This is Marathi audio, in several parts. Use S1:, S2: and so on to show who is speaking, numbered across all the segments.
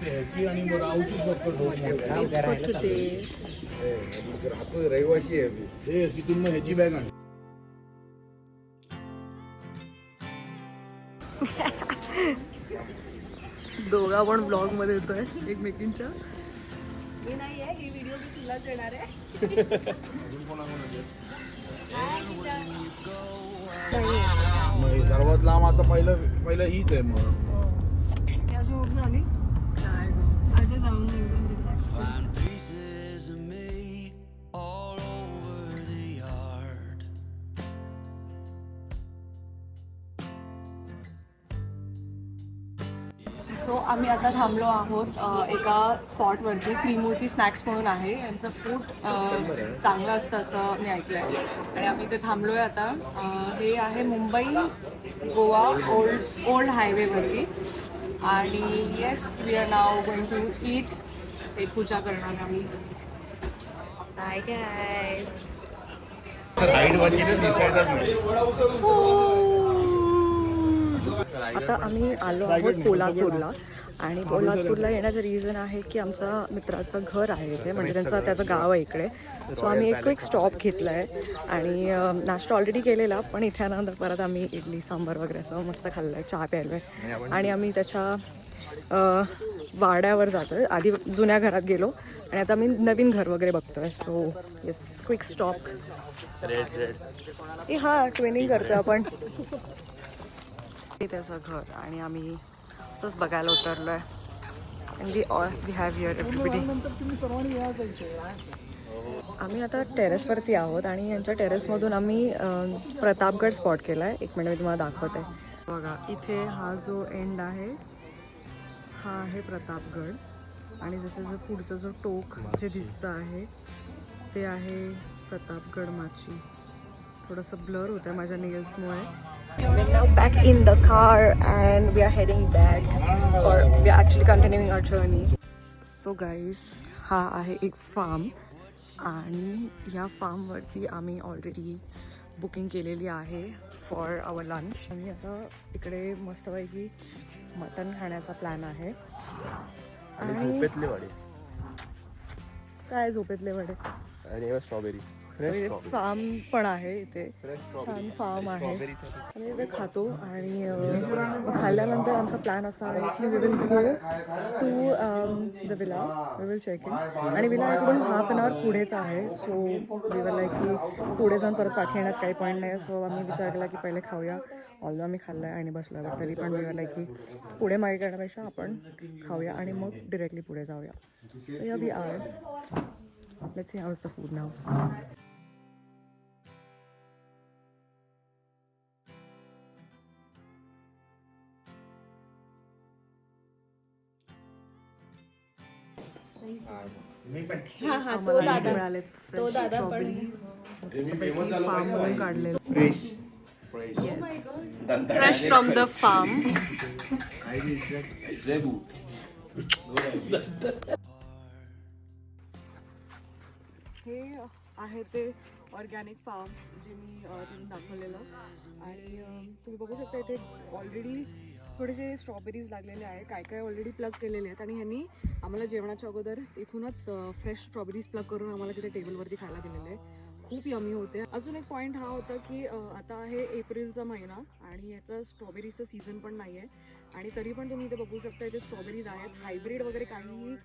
S1: ह्याची आणि रावचीच फक्त दोन
S2: रहिवाशी आहे
S1: तिथून मग ह्याची बॅग आण.
S3: दोघा पण ब्लॉग मध्ये येतोय एकमेकींच्या.
S4: मी नाही आहे, ही व्हिडिओ मी तुलाच देणार आहे.
S1: मग सर्वात लांब आता पहिलं हीच आहे मग.
S4: त्या झोप झाली
S3: काय
S4: आता जाऊन एकदम relax.
S3: सो आम्ही आता थांबलो आहोत एका स्पॉटवरती. त्रिमूर्ती स्नॅक्स म्हणून आहे. यांचं फूड चांगलं असतं असं मी ऐकलं आहे आणि आम्ही इथे थांबलो आहे आता. हे आहे मुंबई गोवा ओल्ड हायवेवरती आणि yes we are now going to eat. एक पूजा करणार आहे आम्ही.
S4: Hi guys.
S3: आता आम्ही आलो आहोत कोल्हापूरला आणि कोल्हापूरला येण्याचं रिझन आहे की आमच्या मित्राचं घर आहे इथे, म्हणजे त्याचं गाव आहे इकडे. सो आम्ही एक क्विक स्टॉप घेतला आहे आणि नाश्ता ऑलरेडी केलेला, पण इथे आल्यानंतर परत आम्ही इडली सांबार वगैरे असं मस्त खाल्लं आहे, चहा प्यायलो आहे आणि आम्ही त्याच्या वाड्यावर जातो आहे. आधी जुन्या घरात गेलो आणि आता आम्ही नवीन घर वगैरे बघतो आहे. So yes quick stop. हां ट्विनिंग करतो आपण. त्याचं घर आणि आम्ही असंच बघायला उतरलो आहे. We have here everybody. आम्ही आता टेरेसवरती आहोत आणि यांच्या टेरेसमधून आम्ही प्रतापगड स्पॉट केला आहे. एक मिनिट मी तुम्हाला दाखवते. बघा इथे हा जो एंड आहे हा आहे प्रतापगड आणि जसं जो पुढचं जो टोक जे दिसतं आहे ते आहे प्रतापगड माची. थोडंसं ब्लर होतं आहे माझ्या नेल्समुळे. We're now back in the car and we are heading back, or we are actually continuing our journey. So guys, हा आहे एक फार्म आणि या फार्मवरती आम्ही ऑलरेडी बुकिंग केलेली आहे फॉर आवर लंच. आणि आता इकडे मस्तपैकी मटन खाण्याचा प्लॅन आहे. आणि काय झोपेतले वडे
S2: आणि स्ट्रॉबेरीज.
S3: फार्म पण आहे इथे, छान फार्म आहे आणि इथे खातो. आणि मग खाल्ल्यानंतर आमचा प्लॅन असा आहे की we will go to the villa. We will check in आणि विला इकडून हाफ एन आवर पुढेच आहे. सो वी वर लाईक की पुढे जाऊन परत पाठी येण्यात काही पॉईंट नाही. सो आम्ही विचार केला की पहिले खाऊया. ऑलदो आम्ही खाल्लं आहे आणि बसलो तरी पण वी वर लाईक की पुढे मागे करण्यापेक्षा आपण खाऊया आणि मग डिरेक्टली पुढे जाऊया. So yeah we are. Let's see how is the food now.
S4: तो दादा पण
S3: काढले फ्रेश फ्रॉम द फार्म. हे आहे ते ऑर्गॅनिक फार्म्स जे मी दाखवलेलं आणि तुम्ही बघू शकता इथे ऑलरेडी थोडेसे स्ट्रॉबेरीज लागलेले आहे. काय काय ऑलरेडी प्लग केलेले आहेत आणि ह्यांनी आम्हाला जेवणाच्या अगोदर इथूनच फ्रेश स्ट्रॉबेरीज प्लग करून आम्हाला तिथे टेबलवरती खायला दिलेले आहे. खूप यमी होते. अजून एक पॉईंट हा होता की आता आहे एप्रिलचा महिना आणि याचा स्ट्रॉबेरीचं सीझन पण नाही आहे आणि तरी पण तुम्ही इथे बघू शकता इथे स्ट्रॉबेरीज आहेत. हायब्रिड वगैरे काहीही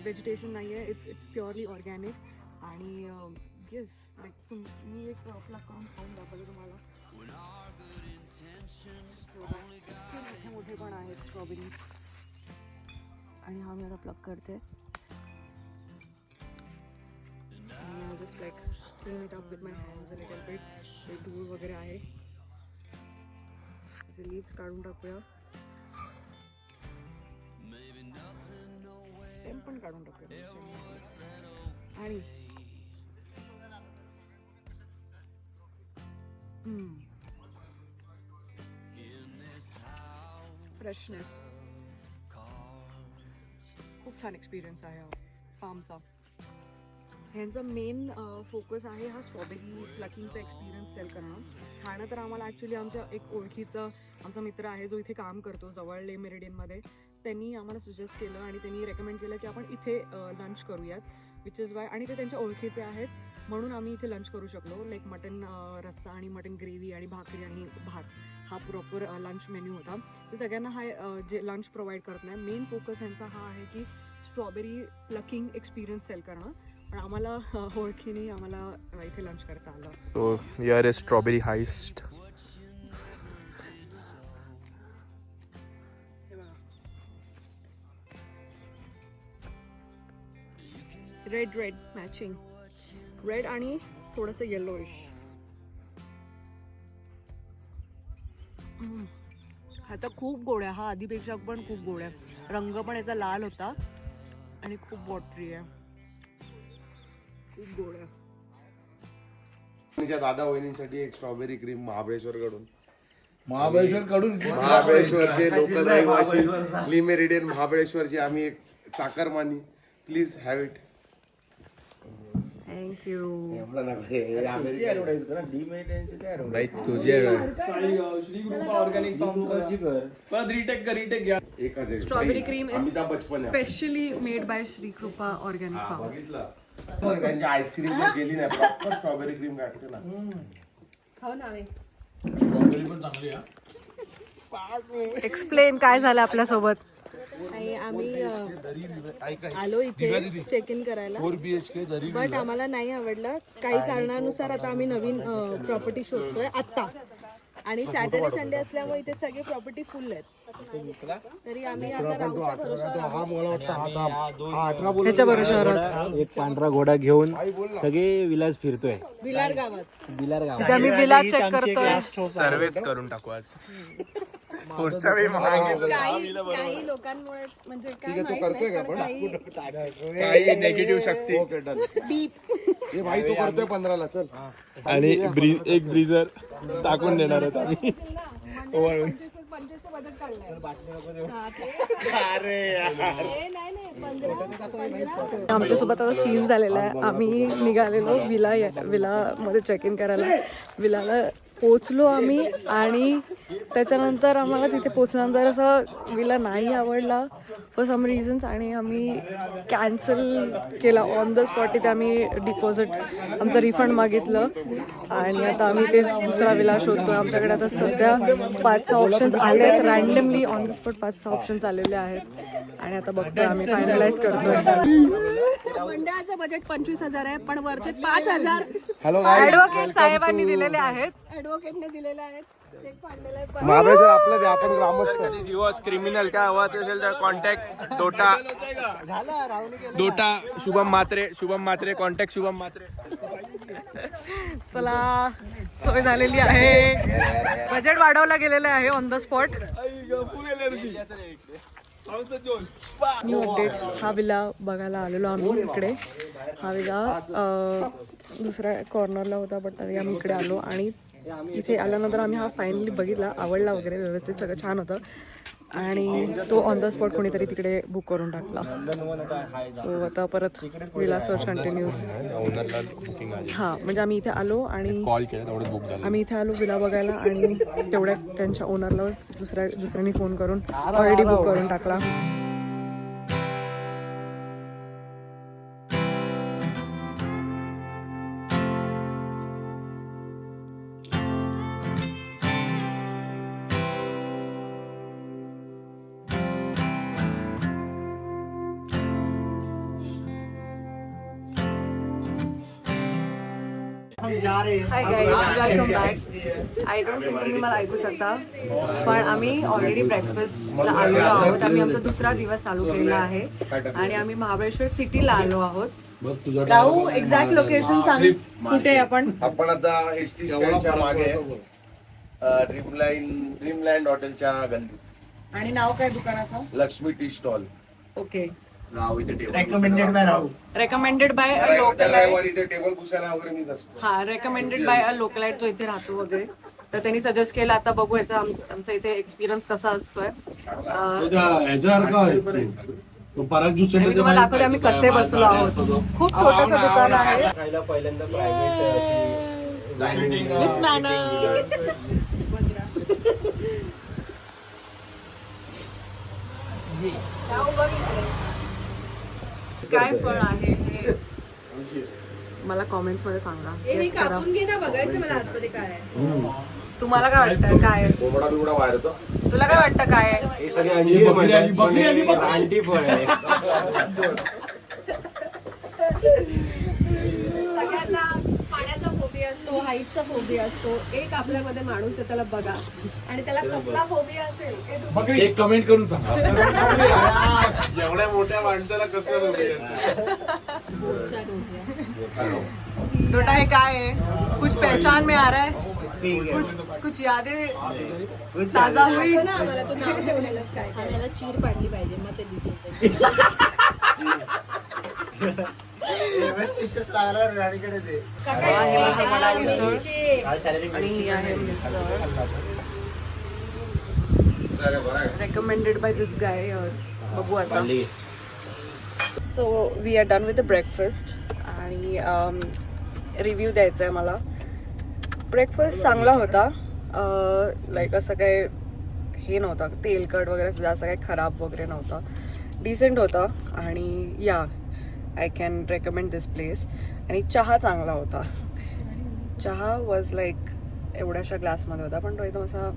S3: व्हेजिटेशन नाही आहे. इट्स प्युअरली ऑर्गॅनिक आणि येस लाईक मी एक प्लग करून खाऊन दाखवले तुम्हाला. मोठे मोठे पण आहेत स्ट्रॉबेरीज आणि हा मी आता प्लग करते. Just like clean it up with my hands a little bit. ते धूळ वगैरे आहे असे लीव्स काढून टाकूया. स्टेम पण काढून टाकूया आणि फ्रेशनेस. खूप छान एक्सपिरियन्स आहे फार्मचा. ह्यांचा मेन फोकस आहे हा स्ट्रॉबेरी प्लकिंगचा एक्सपिरियन्स सेल करणं. खाणं तर आम्हाला ॲक्च्युली आमच्या एक ओळखीचा आमचा मित्र आहे जो इथे काम करतो जवळ ले मेरिडियनमध्ये. त्यांनी आम्हाला सजेस्ट केलं आणि त्यांनी रेकमेंड केलं की आपण इथे लंच करूयात, विच इज वाय, आणि ते त्यांच्या ओळखीचे आहेत म्हणून आम्ही इथे लंच करू शकलो. लाईक मटन रस्सा आणि मटन ग्रेव्ही आणि भाकरी आणि भात हा प्रॉपर लंच मेन्यू होता. ते सगळ्यांना हा जे लंच प्रोव्हाइड करत नाही. मेन फोकस यांचा हा आहे की स्ट्रॉबेरी प्लकिंग एक्सपिरियन्स सेल करणं, पण आम्हाला ओळखीने आम्हाला इथे लंच करता आलं.
S2: So here is strawberry heist.
S3: Red red matching, red आणि थोडंसं येलोइश. हा तर खूप गोड आहे, हा आधीपेक्षा पण खूप गोड आहे. रंग पण याचा लाल होता आणि खूप वॉटरी आहे, खूप गोड आहे.
S2: तुमच्या दादा वहिनींसाठी एक स्ट्रॉबेरी क्रीम महाबळेश्वरकडून.
S1: महाबळेश्वरचे
S2: लोकल रहिवासी लिमेरिडियन महाबळेश्वरची आम्ही एक चाकरमानी. Please have it.
S3: Thank you. Strawberry cream is specially made by Shri कृपा ऑर्गॅनिक फार्म.
S2: बघितलं आईस्क्रीम गेली नाही, प्रॉपर स्ट्रॉबेरी क्रीम काढते ना.
S4: खाऊ ना आम्ही.
S1: स्ट्रॉबेरी पण चांगली आहे.
S3: एक्सप्लेन काय झालं आपल्यासोबत.
S4: आणि आम्ही आलो इथे चेक इन करायला,
S1: 4 BHK दरी.
S4: बट आम्हाला नाही आवडलं काही कारणानुसार. आता आम्ही नवीन प्रॉपर्टी शोधतोय आत्ता, आणि सॅटर्डे संडे असल्यामुळे इथे सगळे प्रॉपर्टी फुल आहेत. तरी आम्ही आता राहूच्या भरोशावर
S3: ह्याच्या भरोशावर
S5: एक पांढरा घोडा घेऊन सगळे विलास फिरतोय.
S4: विलार गावात.
S3: आम्ही विला चेक करतोय.
S2: सर्वेच करून टाकू आज. पुढच्या वेळी
S4: काही लोकांमुळे म्हणजे काय माहित नाही, पण
S2: काही नेगेटिव्ह शक्ती.
S1: हे भाई तू करतोय 15ला. चल.
S5: आणि एक ब्रीजर टाकून देणार आहेत आम्ही.
S4: 25 बजेट काढलंय.
S3: आमच्यासोबत आता सीन झालेला आहे. आम्ही निघालेलो विलामध्ये चेक इन करायला. विलाला पोचलो आम्ही, आणि त्याच्यानंतर आम्हाला तिथे पोचल्यानंतर असं विला नाही आवडला फॉर सम रिझन्स, आणि आम्ही कॅन्सल केला ऑन द स्पॉट. तिथे आम्ही डिपॉझिट आमचं रिफंड मागितलं, आणि आता आम्ही तेच दुसरा विला शोधतोय. आमच्याकडे आता सध्या 5-6 ऑप्शन्स आले आहेत, randomly on the spot 5-6 options आलेले आहेत, आणि आता बघतोय आम्ही, फायनलाइज करतोय.
S4: मंडळाचं बजेट 25,000 आहे, पण वरचे 5,000
S3: ॲडव्होकेट साहेबांनी दिलेले आहेत.
S4: ॲडव्होकेटने दिलेले आहेत. चेक फाडलेला आहे.
S2: महाबळेश्वर आपलं आपण ग्रामस्थ. दिवस क्रिमिनल काय हवा असेल तर कॉन्टॅक्ट डोटा शुभम मात्रे कॉन्टॅक्ट शुभम मात्रे.
S3: चला, सोय झालेली आहे. बजेट वाढवला गेलेलं आहे on the spot. New update. हा विला बघायला आलेलो आम्ही इकडे. हा विला दुसऱ्या कॉर्नरला होता, बट तरी आम्ही इकडे आलो, आणि इथे आल्यानंतर आम्ही हा फायनली बघितला, आवडला वगैरे, व्यवस्थित सगळं छान होतं, आणि तो ऑन द स्पॉट कोणीतरी तिकडे बुक करून टाकला. सो आता परत विला सर्च कंटिन्यूज. हां, म्हणजे आम्ही इथे आलो आणि
S2: कॉल केला तेवढं बुक झालं.
S3: आम्ही इथे आलो विला बघायला, आणि तेवढ्यात त्यांच्या ओनरला दुसऱ्याने फोन करून ऑलरेडी बुक करून टाकला. Hi guys, welcome back. I don't think तुम्ही मला ऐकू शकता, पण आम्ही ऑलरेडी ब्रेकफास्टला आलेलो आहोत. आम्ही आमचा दुसरा दिवस चालू केलेला आहे, आणि आम्ही महाबळेश्वर सिटीला आलो आहोत. राहू, एक्झॅक्ट लोकेशन सांग, कुठे आपण
S2: आता एसटी स्टँडच्या मागे ड्रीमलँड हॉटेलच्या गल्लीत.
S3: आणि नाव काय दुकानाचं?
S2: Lakshmi tea stall.
S3: Okay.
S5: Recommended by
S2: इथे टेबल पुसायला वगैरे मी असतो.
S3: हा, रेकमेंडेड बाय अ लोकलाइट, जो इथे राहतो वगैरे, तर त्यांनी सजेस्ट केलं. आता बघू याचा आमचा इथे एक्सपिरियन्स कसा असतोय. मी तुम्हाला दाखवते आम्ही कसे बसलो आहोत. खूप छोटस दुकान आहे.
S5: पहिल्यांदा प्रायव्हेट.
S3: काय फळ आहे हे मला कॉमेंट्स मध्ये सांगा. Guess करा.
S4: कापून घे ना, बघायचं मला आतमध्ये काय आहे.
S3: तुम्हाला काय वाटतं काय आहे?
S2: कोंबडा बिबडा बाहेर येतो.
S3: तुला काय वाटतं काय आहे?
S5: अंडी फळ आहे.
S4: सगळ्यांना पाण्याचा फोबिया असतो, हाईटचा फोबिया असतो. एक आपल्यामध्ये माणूस आहे, त्याला बघा आणि त्याला कसला फोबिया असेल हे तुम्ही
S1: एक कमेंट करून सांगा.
S2: एवढ्या मोठ्या माणसाला कसं
S3: डोटा हे काय आहे? कुछ पहचान में आ रहा है? कुछ यादें ताजा हुई?
S4: ना आम्हाला तू नाव ठेवलेलंस काय काय. मला चीर पाडली पाहिजे मग ते दिसत.
S3: आणि ही आहे मिसळ रेकमेंडेड बाय दिस गाय. बघू आता. So we are done with the breakfast आणि रिव्ह्यू द्यायचा आहे मला. ब्रेकफास्ट चांगला होता. लाईक असं काय हे नव्हतं तेलकट वगैरे जास्त काही खराब वगैरे नव्हता. डिसेंट होता आणि या I can recommend this place. आणि चहा चांगला होता. चहा वॉज लाईक एवढ्याशा ग्लासमध्ये होता पण तो एकदम असा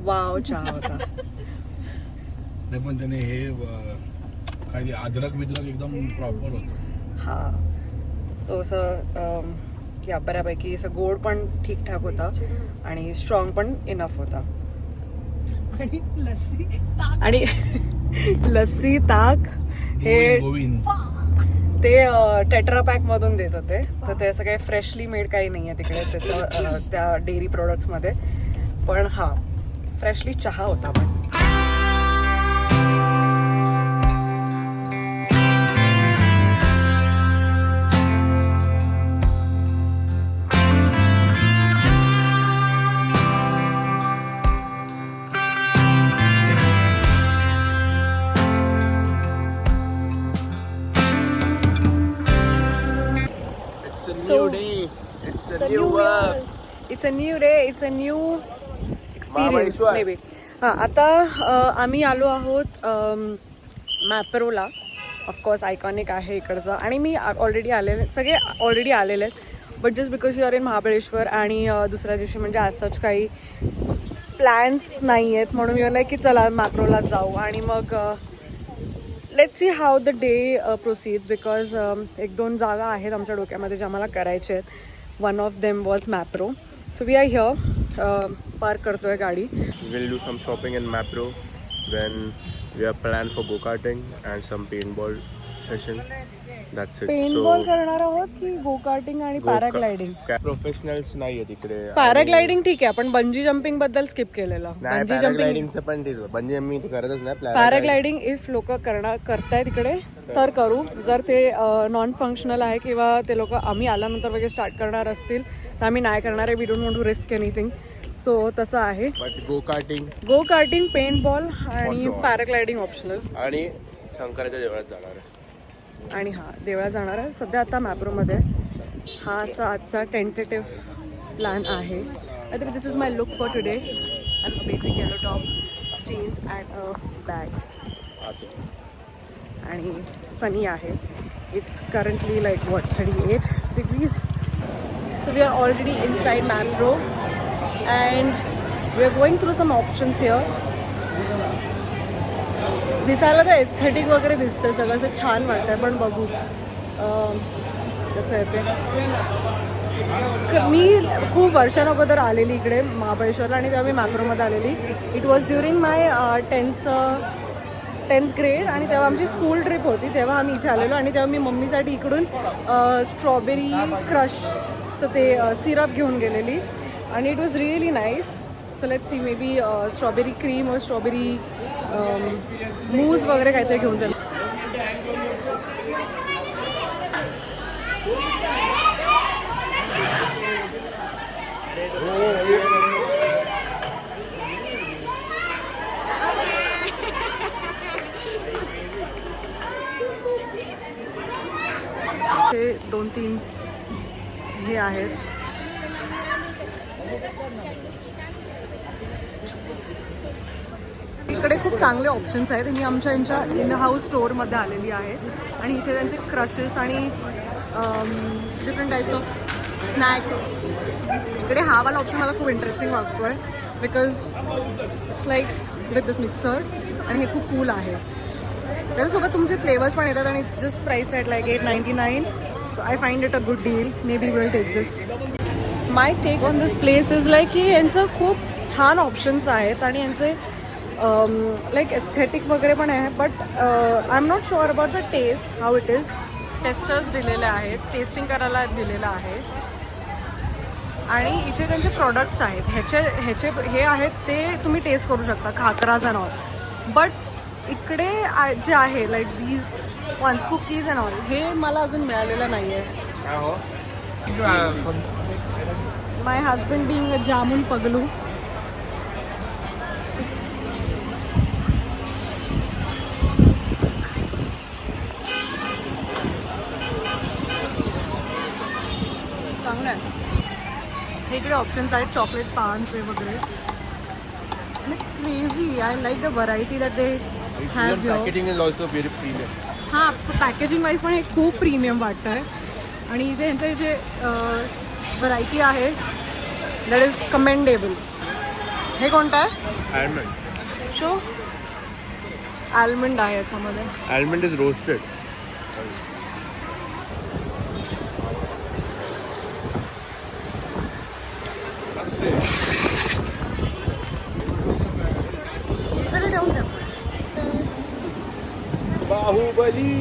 S3: वाव चहा होता.
S1: नाही पण त्याने हे काय अद्रक बिद्रक एकदम प्रॉपर होतं.
S3: हां सो असं या बऱ्यापैकी असं गोड पण ठीकठाक होता आणि स्ट्रॉंग पण इनफ होता. आणि लस्सी ताक हे
S1: गोविंद
S3: ते टेट्रा पॅक मधून देत होते. तर ते असं काही फ्रेशली मेड काही नाही आहे तिकडे त्याच्या त्या डेअरी प्रोडक्ट्समध्ये. पण हा फ्रेशली चहा होता. पण it's a new day. It's a new experience may be. हां आता आम्ही आलो आहोत मॅप्रोला. ऑफकोर्स आयकॉनिक आहे इकडचं आणि मी ऑलरेडी आलेले सगळे ऑलरेडी आलेले आहेत. But just because you are in Mahabaleshwar आणि दुसऱ्या दिवशी म्हणजे आज सच काही प्लॅन्स नाही आहेत म्हणून मी लाईक की चला मॅप्रोला जाऊ. आणि मग let's see how the day proceeds because 1-2 जागा आहेत आमच्या डोक्यामध्ये ज्या मला करायच्या आहेत. One of them was Mapro. So we are here. Park करतोय गाडी.
S5: We'll do some shopping in Mapro. Then we have planned for go-karting and some paintball session. That's it.
S3: Paintball करणार आहोत की गो कार्टिंग आणि पॅराग्लायडिंग.
S5: प्रोफेशनल्स नाही आहे तिकडे.
S3: पॅराग्लायडिंग ठीक आहे पण बंजी जम्पिंग बद्दल स्किप केलेलं. बंजी जम्पिंग
S5: पॅराग्लायडिंगचं पण तेच बंजी मी करतच नाही.
S3: पॅराग्लायडिंग इफ लोक करताय तिकडे तर करू. जर ते नॉन फंक्शनल आहे किंवा ते लोक आम्ही आल्यानंतर वगैरे स्टार्ट करणार असतील तर आम्ही नाही करणार आहे. We don't want to risk anything. So तसं आहे.
S5: गो कार्टिंग
S3: पेंटबॉल आणि पॅराग्लायडिंग ऑप्शनल.
S5: आणि शंकराच्या देवळात जाणार आहे.
S3: आणि हा देवळात जाणार आहे सध्या आता मॅप्रोमध्ये. हा असा आजचा टेंटेटिव्ह प्लॅन आहे. I think this is my look for today. And basic yellow top jeans and a bag. आणि सनी आहे. It's currently like 38 degrees. So we are already inside Mapro and we are going through some options here. दिसायला तर एस्थेटिक वगैरे दिसतं सगळं असं छान वाटतंय पण बघू कसं आहे ते. मी खूप वर्षांअगोदर आलेली इकडे महाबळेश्वरला आणि तेव्हा मी मॅप्रोमध्ये आलेली. It was during my 10th grade आणि तेव्हा आमची स्कूल ट्रिप होती. तेव्हा आम्ही इथे आलेलो आणि तेव्हा मी मम्मीसाठी इकडून स्ट्रॉबेरी क्रशचं ते सिरप घेऊन गेलेली आणि it was really nice. So let's see may be strawberry cream और स्ट्रॉबेरी मूज वगैरे काहीतरी घेऊन जाईल. हे 2-3 हे आहेत. इकडे खूप चांगले ऑप्शन्स आहेत. मी आमच्या यांच्या इन हाऊस स्टोअरमध्ये आलेली आहे आणि इथे त्यांचे क्रशेस आणि डिफरंट टाईप्स ऑफ स्नॅक्स. इकडे हा वाला ऑप्शन मला खूप इंटरेस्टिंग वाटतो आहे because it's like with this mixer आणि हे खूप कूल आहे. त्याच्यासोबत तुमचे फ्लेवर्स पण येतात आणि it's just price at like $8.99. So I find it a good deal. Maybe will take this. My take on this place is like की यांचं खूप छान ऑप्शन्स आहेत आणि यांचे लाईक एस्थेटिक वगैरे पण आहे. But I am not sure about the taste how it is. Tasters दिलेले आहेत, टेस्टिंग करायला दिलेलं आहे आणि इथे त्यांचे प्रोडक्ट्स आहेत. ह्याचे हे आहेत ते तुम्ही टेस्ट करू शकता, खाकराज अँड ऑल. बट इकडे जे आहे like these ones cookies and all हे मला अजून मिळालेलं नाही आहे. My husband being a jamun पगलू. चांगलं आहे. हे इकडे ऑप्शन्स आहेत चॉकलेट पानचे वगैरे. And it's crazy. I like the variety that they have here.
S5: Packaging is also very premium.
S3: हां, पॅकेजिंग वाईज पण हे खूप प्रीमियम वाटतं आहे आणि इथे ह्यांचं जे व्हरायटी आहे दॅट इज कमेंडेबल. हे कोणतं आहे?
S5: Almond.
S3: शो आल्मंड आहे याच्यामध्ये.
S5: Almond is roasted.
S3: इकडे ठेवून द्या.
S5: बाहुबली.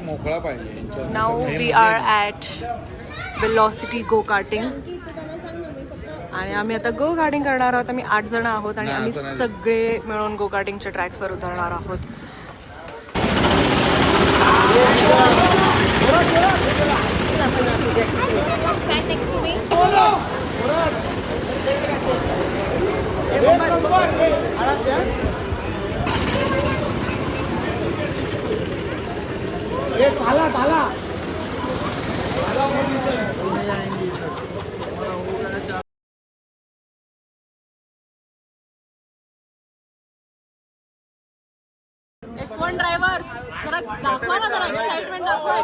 S1: मोकळा पाहिजे.
S3: Now we are at Velocity go karting आणि आम्ही आता गो कार्टिंग करणार आहोत. आम्ही 8 जण आहोत आणि आम्ही सगळे मिळून गो कार्टिंगच्या ट्रॅक्सवर उतरणार आहोत. F1 ड्रायव्हर्स जरा दाखवा ना, जरा एक्साइटमेंट दाखवा.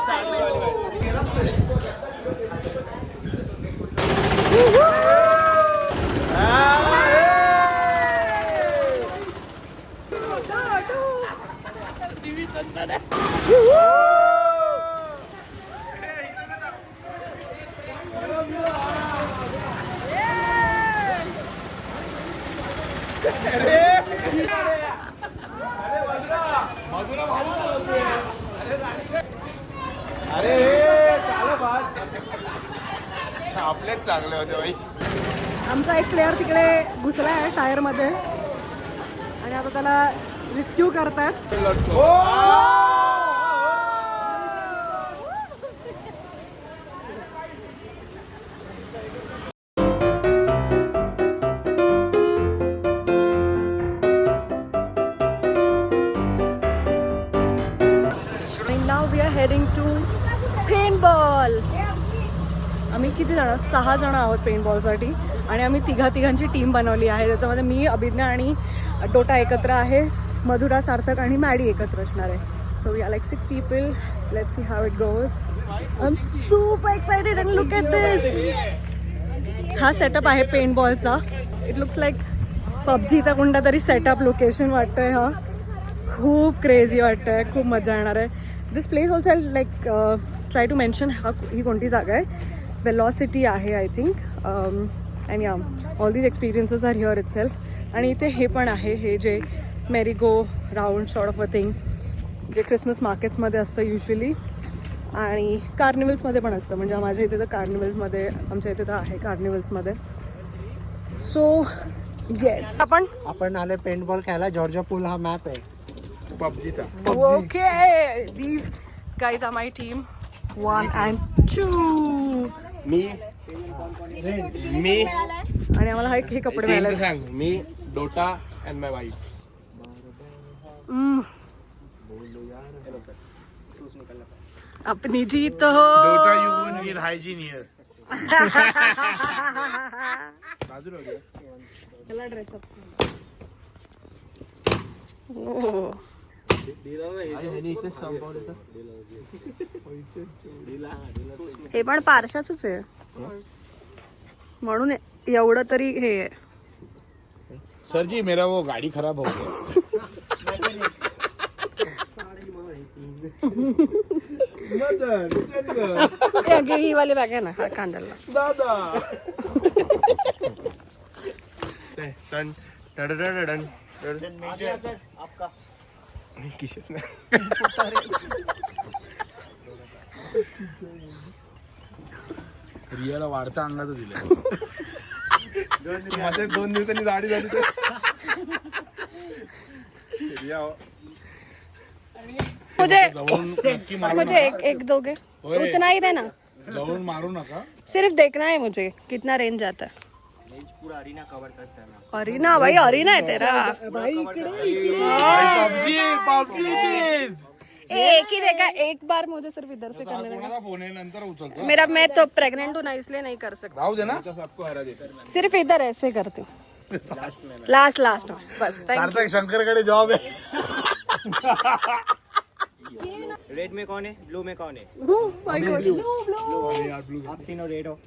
S5: आपलेच चांगले होते बाई.
S3: आमचा एक प्लेअर तिकडे घुसला आहे टायरमध्ये आणि आता त्याला रेस्क्यू करतायत. Now we are heading to paintball. आम्ही किती जण? 6 जण आहोत पेंटबॉलसाठी आणि आम्ही तिघांची टीम बनवली आहे. त्याच्यामध्ये मी, अभिज्ञा आणि डोटा एकत्र आहे, मधुरा, सार्थक आणि मॅडी एकत्र असणार आहे. So we are like 6 people. Let's see how it goes. I am super excited and look at this. हा सेटअप आहे पेंटबॉलचा. इट लुक्स लाईक पबजीचा कोणता तरी सेटअप लोकेशन वाटतं आहे. हा खूप क्रेझी वाटतं आहे, खूप मजा येणार आहे. This place also like try to mention ही कोणती जागा आहे. वेलॉसिटी आहे I think. And yeah all these experiences are here itself. आणि इथे हे पण आहे, हे जे merry go round sort of a thing जे ख्रिसमस मार्केट्समध्ये असतं युजली आणि कार्निवल्समध्ये पण असतं. म्हणजे माझ्या इथे तर कार्निवल्समध्ये, आमच्या इथे तर आहे कार्निवल्समध्ये. सो येस,
S6: आपण आले पेंटबॉल खेळायला. जॉर्जिया पूल हा मॅप आहे
S5: पबजीचा.
S3: Okay, these guys are my team 1 and 2.
S5: मी
S3: आणि आम्हाला हे कपडे मिळाले.
S5: सांग, मी डोटा अँड माय वाईफ.
S3: अपनी जीत हो.
S1: Dota, you won't get hygiene here.
S4: त्याला ड्रेसअप
S3: हो. हे पण पारशाच आहे म्हणून एवढं तरी हे आहे.
S1: सर जी मेरा वो गाड़ी खराब हो गया.
S3: ही वाली बॅग आहे ना हा कांद्याला.
S5: डन डन डन किशेस ना.
S1: रियाला वाढता अंगाचं दिलं.
S2: माझे 2 दिवसांनी जाडी झाली तर रिया
S3: मुझे एक दोगे उतना ही देना.
S1: जवळून मारू नका.
S3: सिर्फ देखना है मुझे कितना रेंज आता है. पूरा अरीना कवर करता है. अरीना भाई अरीना है तेरा. एक ही देखा एक बार मुझे सिर्फ इधर से करने देना.
S1: कोणाचा फोन आहे नंतर उचलतो.
S3: मेरा मैं तो प्रेग्नेंट हूँ ना इसलिए नहीं कर सकता.
S1: राहू दे ना.
S3: सिर्फ इधर ऐसे करती हूँ. लास्ट लास्ट बस.
S1: कार्तिक शंकरकडे जॉब आहे.
S6: रेड में कौन है, ब्लू में कौन है? आप तीनों रेड हो.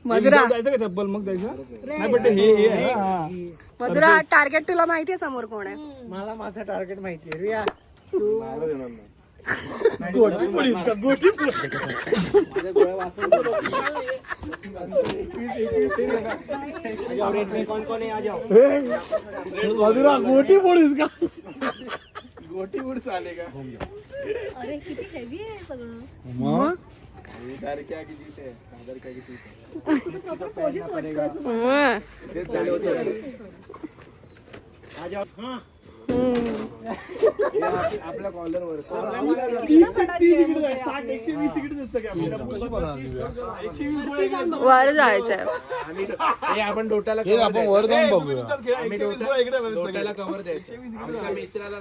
S3: मधुरा
S7: चप्पल मग द्यायचं नाही पण हे
S3: मधुरा टार्गेट तुला माहितीये समोर कोण आहे.
S6: मला माझं टार्गेट माहिती आहे. रिया
S7: रेड में कौन कौन है आ जाओ.
S1: मधुरा गोटी पोळीस का.
S2: गोटी बुड चाले का.
S4: अरे किती हेवी आहे सगळं.
S1: मग
S2: आपल्या कॉलरवर
S3: वर जायचंय.
S7: हे आपण डोट्याला
S1: हे आपण वर जाऊन बघूया.
S7: डोट्याला कव्हर द्यायचं. आमच्या मित्राला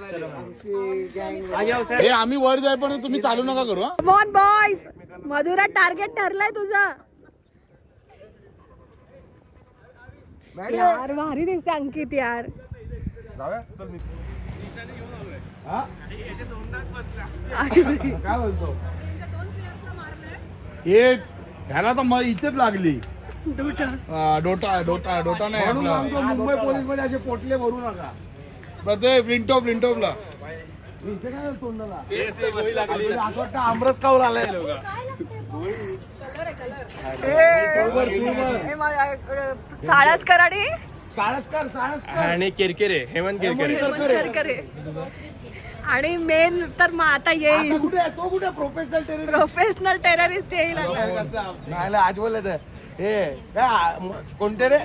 S1: हे आम्ही वर जाय पण तुम्ही चालू नका करू. हा
S3: मॉन बॉयज मधुरा टार्गेट ठरलाय तुझा. यार भारी दिसते अंकित यार.
S1: काय बोलतो. हे ह्याला तर मग इथेच लागली. डोटा नाही आपला.
S2: मुंबई पोलीस मध्ये असे पोटले भरू नका.
S1: प्रत्येक फ्लिंटॉपला
S2: इथे काय तोंडाला असं वाटतं आमरस खाऊन आलाय.
S3: साळस कराडी
S2: साळसकर
S5: आणि किरकिरे हेमंत किरकिरे.
S3: आणि मेन तर मग आता येईल
S2: कुठे आहे तो. कुठे प्रोफेशनल टेररिस्ट.
S3: प्रोफेशनल टेररिस्ट येईल आता.
S2: नाही आज बोलायचं हे काय कोणते रे.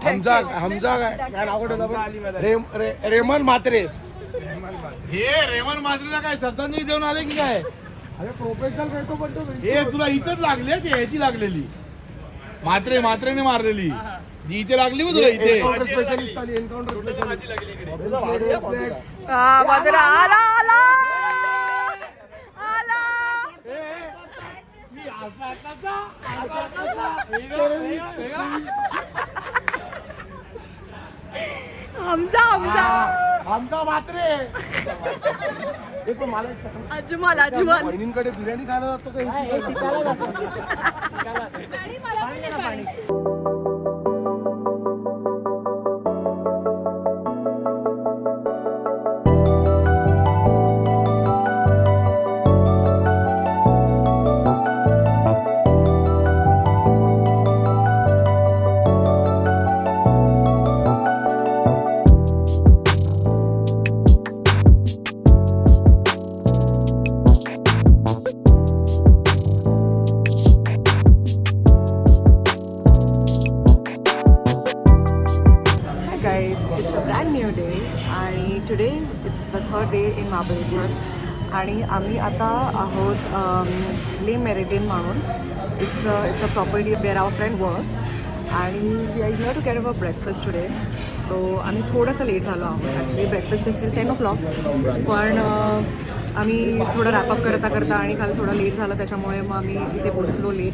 S2: हमजा काय नाव रेमन म्हात्रे.
S1: हे रेमन माजरीला काय श्रद्धांजली देऊन आले की काय.
S2: अरे प्रोफेशनल काय तो पण तो
S1: हे तुला इथेच लागली आहे. ह्याची लागलेली मात्रेने मारलेली जी इथे लागली हो तुला इथे.
S2: एन्काउंटर स्पेशलिस्ट आली. एन्काउंटर
S3: मधुरा आला आला आला. आमचा
S2: आमचा म्हात्रे. हे पण मला एक second.
S3: अजमल
S2: बहिणींकडे बिर्याणी खायला जातो का हे शिकायला
S3: today it's the third day in Mahabaleshwar आणि आम्ही आता आहोत ले मेरिडियन म्हणून. It's a property where our friend works आणि we are here to get our breakfast today. So आम्ही थोडंसं लेट झालो आहोत. Actually breakfast is till 10 o'clock पण आम्ही थोडं रॅपअप करता करता आणि काल थोडं लेट झालं त्याच्यामुळे मग आम्ही इथे पोचलो लेट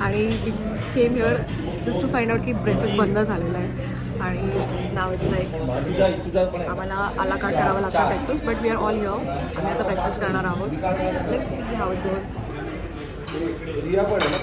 S3: आणि we came here just to find out की ब्रेकफास्ट बंद झालेला आहे आणि नाव इट्स लाईक आम्हाला आला कार्ट करावं लागतं breakfast but we are all here आम्ही आता ब्रेकफास्ट करणार आहोत let's see how it goes
S2: Riya पण आहे ना?